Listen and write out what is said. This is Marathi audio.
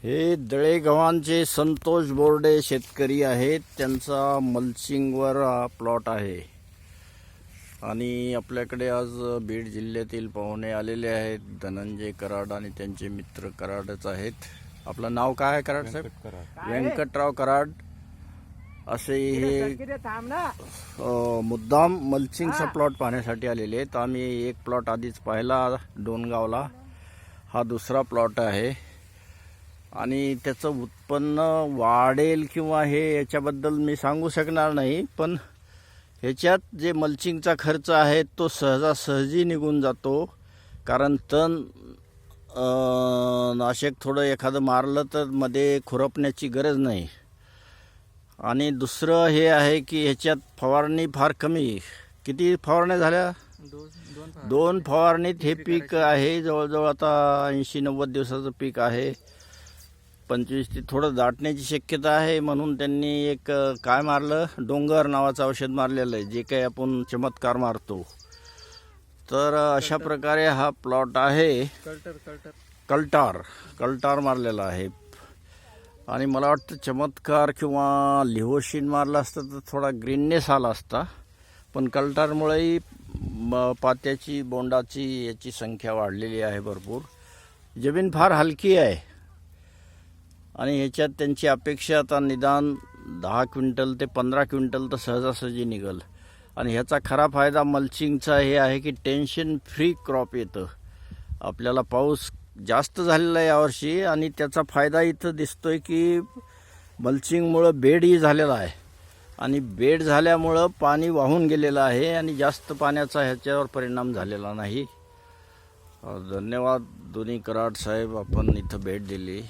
हे दळेगावांचे संतोष बोर्डे शेतकरी आहेत. त्यांचा मल्चिंगवर हा प्लॉट आहे आणि आपल्याकडे आज बीड जिल्ह्यातील पाहुणे आलेले आहेत. धनंजय कराड आणि त्यांचे मित्र कराडच आहेत. आपलं नाव काय आहे कराड साहेब? व्यंकटराव कराड. असे हे मुद्दाम मल्चिंगचा प्लॉट पाहण्यासाठी आलेले आहेत. आम्ही एक प्लॉट आधीच पाहिला डोनगावला, हा दुसरा प्लॉट आहे आणि त्याचं उत्पन्न वाढेल किंवा हे याच्याबद्दल मी सांगू शकणार नाही, पण ह्याच्यात जे मल्चिंगचा खर्च आहे तो सहजासहजी निघून जातो. कारण तण नाशक थोडं एखादं मारलं तर मध्ये खुरपण्याची गरज नाही. आणि दुसरं हे आहे की ह्याच्यात फवारणी फार कमी. किती फवारण्या झाल्या? दोन फवारणीत हे पीक आहे. जवळजवळ आता 80-90 दिवसाचं पीक आहे. 25 ते थोडं दाटण्याची शक्यता आहे, म्हणून त्यांनी एक काय मारलं, डोंगर नावाचं औषध मारलेलं आहे, जे काही आपण चमत्कार मारतो. तर अशा प्रकारे हा प्लॉट आहे. कल्टार मारलेला आहे. आणि मला वाटतं चमत्कार किंवा लिव्होशीन मारला असतं तर थोडा ग्रीननेस आला असता, पण कल्टारमुळेही पात्याची बोंडाची याची संख्या वाढलेली आहे भरपूर. जमीन फार हलकी आहे आणि ह्याच्यात त्यांची अपेक्षा आता निदान 10 क्विंटल ते 15 क्विंटल तर सहजासहजी निघल. आणि ह्याचा खरा फायदा मल्चिंगचा हे आहे की टेन्शन फ्री क्रॉप येतं. आपल्याला पाऊस जास्त झालेला आहे यावर्षी आणि त्याचा फायदा इथं दिसतोय की मल्चिंगमुळं बेडही झालेला आहे आणि बेड झाल्यामुळं पाणी वाहून गेलेलं आहे आणि जास्त पाण्याचा ह्याच्यावर परिणाम झालेला नाही. धन्यवाद दोन्ही कराड साहेब, आपण इथं भेट दिली.